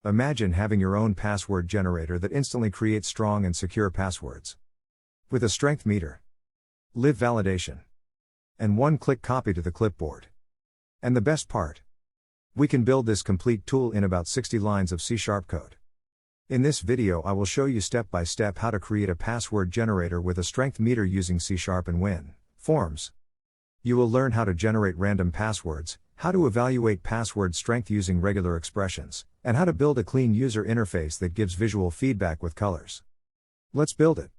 Imagine having your own password generator that instantly creates strong and secure passwords. With a strength meter, live validation, and one-click copy to the clipboard. And the best part? We can build this complete tool in about 60 lines of C# code. In this video I will show you step by step how to create a password generator with a strength meter using C# and WinForms. You will learn how to generate random passwords, how to evaluate password strength using regular expressions, and how to build a clean user interface that gives visual feedback with colors. Let's build it.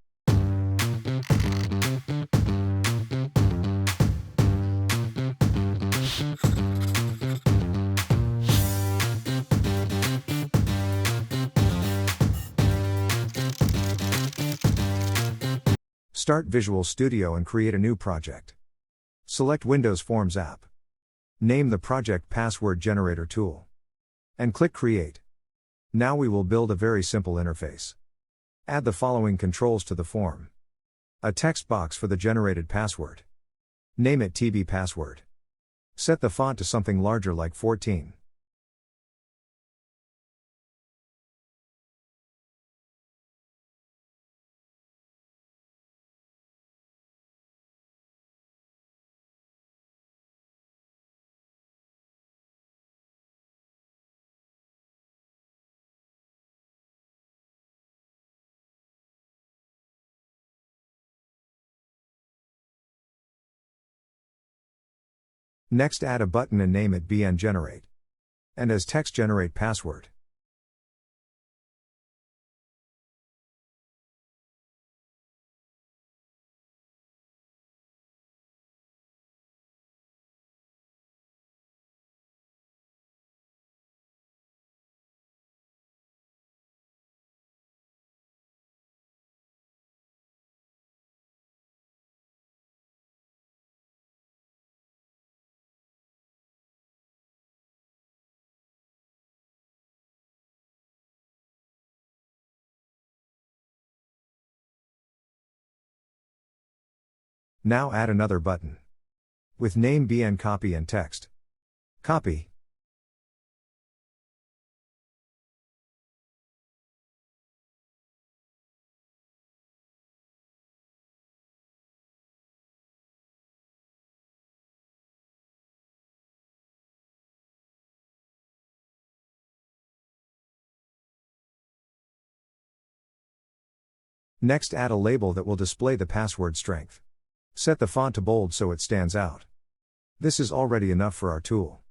Start Visual Studio and create a new project. Select Windows Forms app. Name the project Password Generator Tool. And click Create. Now we will build a very simple interface. Add the following controls to the form. A text box for the generated password. Name it TB Password. Set the font to something larger like 14. Next add a button and name it BN Generate. And as text generate password. Now add another button. With name BN Copy and text. Copy. Next add a label that will display the password strength. Set the font to bold so it stands out. This is already enough for our tool.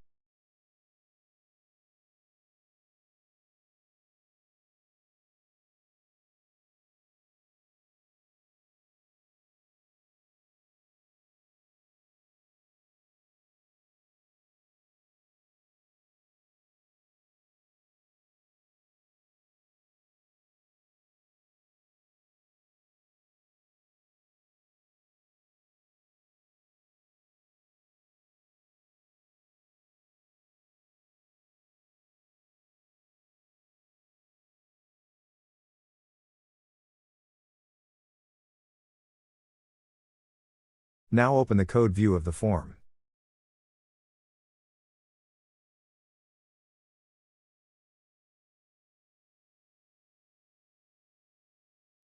Now open the code view of the form.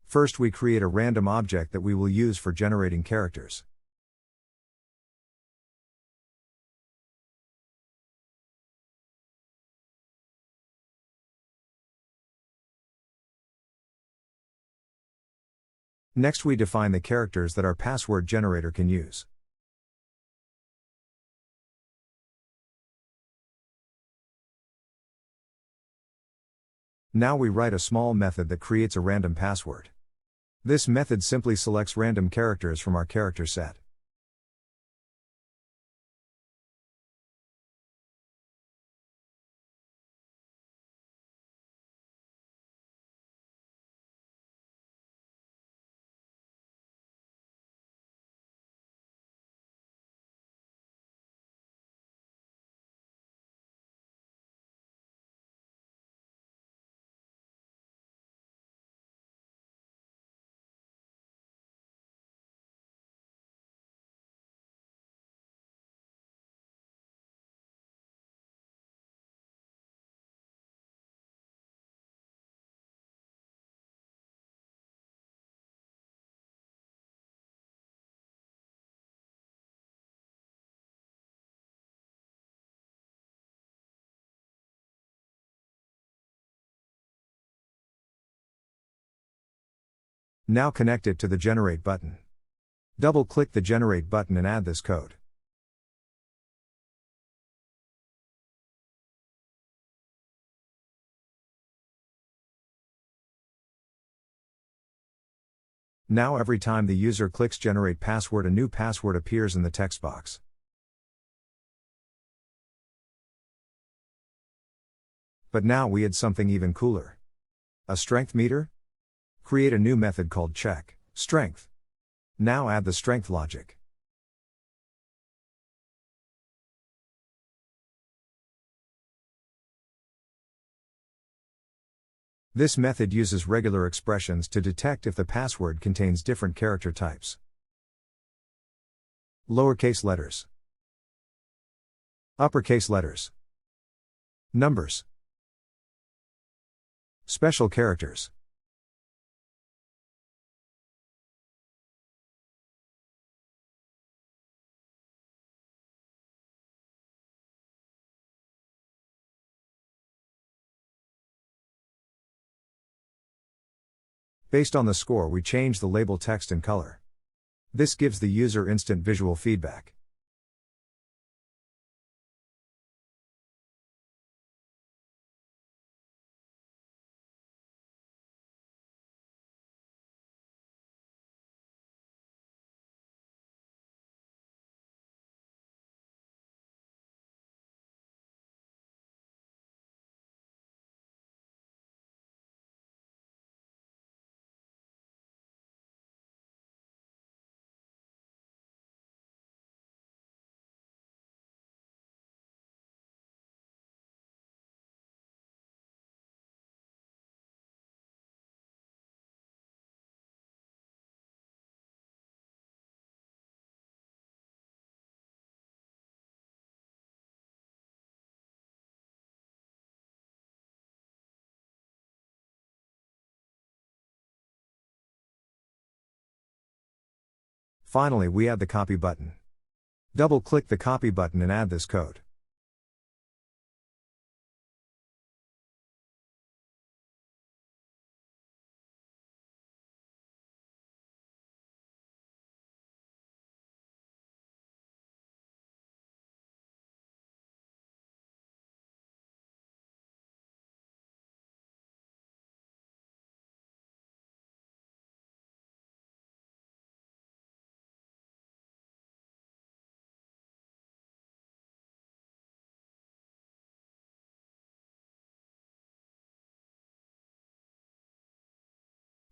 First we create a random object that we will use for generating characters. Next we define the characters that our password generator can use. Now we write a small method that creates a random password. This method simply selects random characters from our character set. Now connect it to the Generate button. Double-click the Generate button and add this code. Now every time the user clicks Generate Password, a new password appears in the text box. But now we add something even cooler. A strength meter? Create a new method called check strength. Now add the strength logic. This method uses regular expressions to detect if the password contains different character types. Lowercase letters, uppercase letters, numbers, special characters. Based on the score, we change the label text and color. This gives the user instant visual feedback. Finally, we add the copy button. Double-click the copy button and add this code.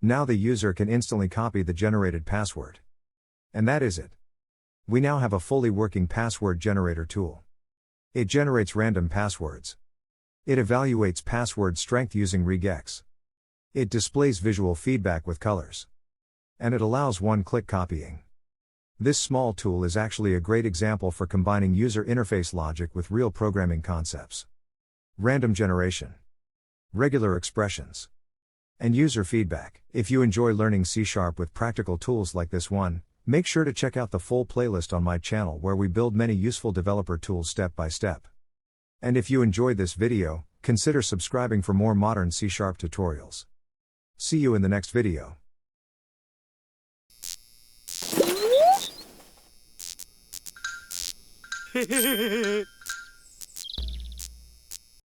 Now the user can instantly copy the generated password. And that is it. We now have a fully working password generator tool. It generates random passwords. It evaluates password strength using Regex. It displays visual feedback with colors. And it allows one-click copying. This small tool is actually a great example for combining user interface logic with real programming concepts. Random generation, regular expressions, and user feedback. If you enjoy learning C# with practical tools like this one, make sure to check out the full playlist on my channel where we build many useful developer tools step by step. And if you enjoyed this video, consider subscribing for more modern C# tutorials. See you in the next video.